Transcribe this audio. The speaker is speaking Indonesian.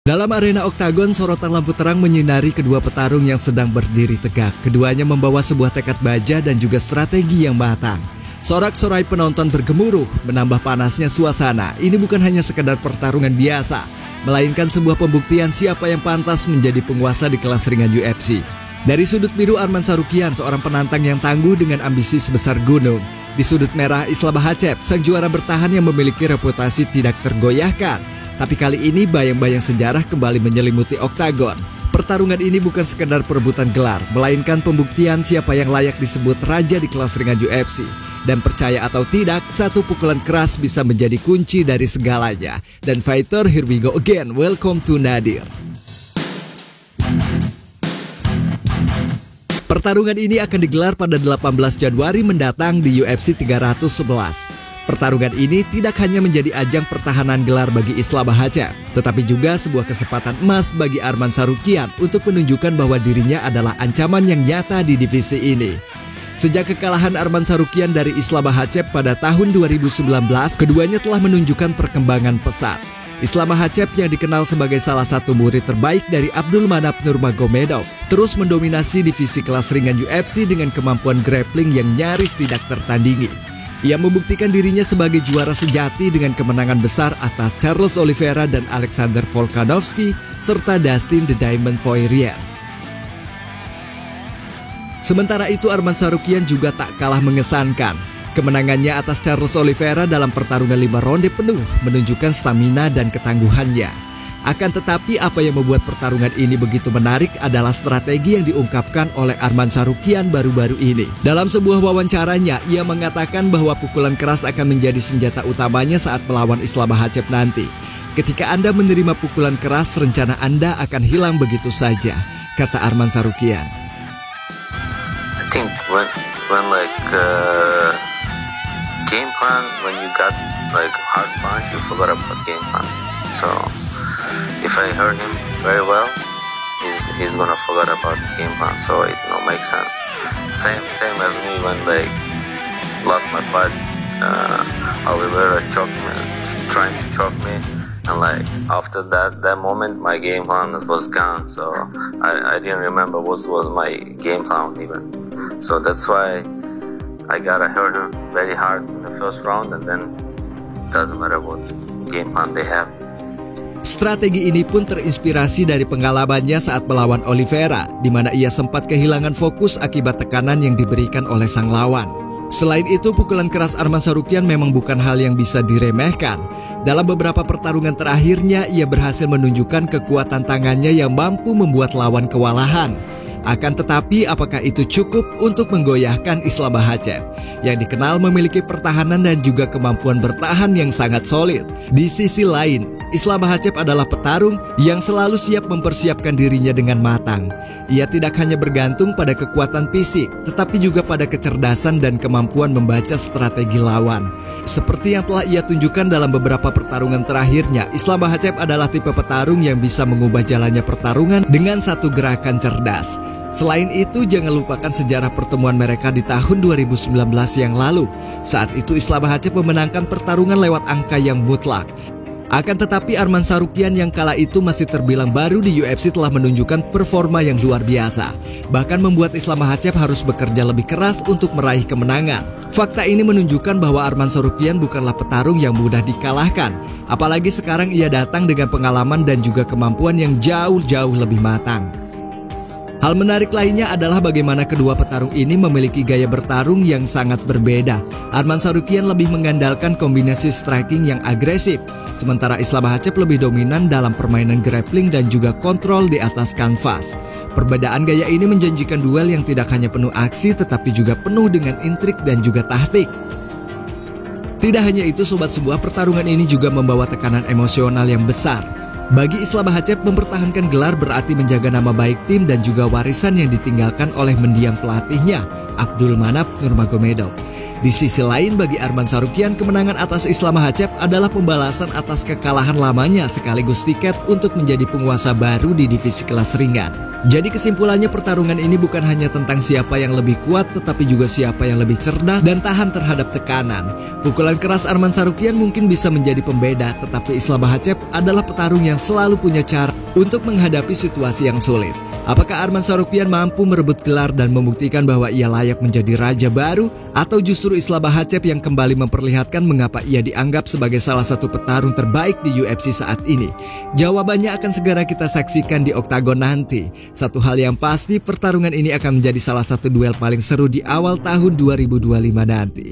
Dalam arena oktagon, sorotan lampu terang menyinari kedua petarung yang sedang berdiri tegak. Keduanya membawa sebuah tekad baja dan juga strategi yang matang. Sorak-sorai penonton bergemuruh, menambah panasnya suasana. Ini bukan hanya sekedar pertarungan biasa, melainkan sebuah pembuktian siapa yang pantas menjadi penguasa di kelas ringan UFC. Dari sudut biru, Arman Tsarukyan, seorang penantang yang tangguh dengan ambisi sebesar gunung. Di sudut merah, Islam Makhachev, sang juara bertahan yang memiliki reputasi tidak tergoyahkan. Tapi kali ini bayang-bayang sejarah kembali menyelimuti oktagon. Pertarungan ini bukan sekedar perebutan gelar, melainkan pembuktian siapa yang layak disebut raja di kelas ringan UFC. Dan percaya atau tidak, satu pukulan keras bisa menjadi kunci dari segalanya. Dan fighter, here we go again. Welcome to Nadir. Pertarungan ini akan digelar pada 18 Januari mendatang di UFC 311. Pertarungan ini tidak hanya menjadi ajang pertahanan gelar bagi Islam Makhachev, tetapi juga sebuah kesempatan emas bagi Arman Tsarukyan untuk menunjukkan bahwa dirinya adalah ancaman yang nyata di divisi ini. Sejak kekalahan Arman Tsarukyan dari Islam Makhachev pada tahun 2019, keduanya telah menunjukkan perkembangan pesat. Islam Makhachev yang dikenal sebagai salah satu murid terbaik dari Abdulmanap Nurmagomedov terus mendominasi divisi kelas ringan UFC dengan kemampuan grappling yang nyaris tidak tertandingi. Ia membuktikan dirinya sebagai juara sejati dengan kemenangan besar atas Charles Oliveira dan Alexander Volkanovski serta Dustin The Diamond Poirier. Sementara itu, Arman Tsarukyan juga tak kalah mengesankan. Kemenangannya atas Charles Oliveira dalam pertarungan 5 ronde penuh menunjukkan stamina dan ketangguhannya. Akan tetapi apa yang membuat pertarungan ini begitu menarik adalah strategi yang diungkapkan oleh Arman Tsarukyan baru-baru ini. Dalam sebuah wawancaranya, ia mengatakan bahwa pukulan keras akan menjadi senjata utamanya saat melawan Islam Makhachev nanti. Ketika Anda menerima pukulan keras, rencana Anda akan hilang begitu saja, kata Arman Tsarukyan. I think when game plan, when you got like hard punch, you forgot about game plan. So if I heard him very well, he's gonna forget about game plan. So it makes sense. Same as me when like lost my fight. Oliveira choked me, trying to choke me, and like after that moment, my game plan was gone. So I didn't remember what was my game plan even. So that's why I gotta hurt him very hard in the first round, and then doesn't matter what game plan they have. Strategi ini pun terinspirasi dari pengalamannya saat melawan Oliveira, di mana ia sempat kehilangan fokus akibat tekanan yang diberikan oleh sang lawan. Selain itu, pukulan keras Arman Tsarukyan memang bukan hal yang bisa diremehkan. Dalam beberapa pertarungan terakhirnya, ia berhasil menunjukkan kekuatan tangannya yang mampu membuat lawan kewalahan. Akan tetapi, apakah itu cukup untuk menggoyahkan Islam Makhachev yang dikenal memiliki pertahanan dan juga kemampuan bertahan yang sangat solid? Di sisi lain, Islam Makhachev adalah petarung yang selalu siap mempersiapkan dirinya dengan matang. Ia tidak hanya bergantung pada kekuatan fisik, tetapi juga pada kecerdasan dan kemampuan membaca strategi lawan. Seperti yang telah ia tunjukkan dalam beberapa pertarungan terakhirnya, Islam Makhachev adalah tipe petarung yang bisa mengubah jalannya pertarungan dengan satu gerakan cerdas. Selain itu, jangan lupakan sejarah pertemuan mereka di tahun 2019 yang lalu. Saat itu Islam Makhachev memenangkan pertarungan lewat angka yang mutlak. Akan tetapi Arman Tsarukyan yang kala itu masih terbilang baru di UFC telah menunjukkan performa yang luar biasa. Bahkan membuat Islam Makhachev harus bekerja lebih keras untuk meraih kemenangan. Fakta ini menunjukkan bahwa Arman Tsarukyan bukanlah petarung yang mudah dikalahkan. Apalagi sekarang ia datang dengan pengalaman dan juga kemampuan yang jauh-jauh lebih matang. Hal menarik lainnya adalah bagaimana kedua petarung ini memiliki gaya bertarung yang sangat berbeda. Arman Tsarukyan lebih mengandalkan kombinasi striking yang agresif, sementara Islam Makhachev lebih dominan dalam permainan grappling dan juga kontrol di atas kanvas. Perbedaan gaya ini menjanjikan duel yang tidak hanya penuh aksi, tetapi juga penuh dengan intrik dan juga taktik. Tidak hanya itu, sobat, sebuah pertarungan ini juga membawa tekanan emosional yang besar. Bagi Islam Makhachev, mempertahankan gelar berarti menjaga nama baik tim dan juga warisan yang ditinggalkan oleh mendiang pelatihnya, Abdulmanap Nurmagomedov. Di sisi lain, bagi Arman Tsarukyan, kemenangan atas Islam Makhachev adalah pembalasan atas kekalahan lamanya sekaligus tiket untuk menjadi penguasa baru di divisi kelas ringan. Jadi kesimpulannya, pertarungan ini bukan hanya tentang siapa yang lebih kuat, tetapi juga siapa yang lebih cerdas dan tahan terhadap tekanan. Pukulan keras Arman Tsarukyan mungkin bisa menjadi pembeda, tetapi Islam Makhachev adalah petarung yang selalu punya cara untuk menghadapi situasi yang sulit. Apakah Arman Tsarukyan mampu merebut gelar dan membuktikan bahwa ia layak menjadi raja baru? Atau justru Islam Makhachev yang kembali memperlihatkan mengapa ia dianggap sebagai salah satu petarung terbaik di UFC saat ini? Jawabannya akan segera kita saksikan di Oktagon nanti. Satu hal yang pasti, pertarungan ini akan menjadi salah satu duel paling seru di awal tahun 2025 nanti.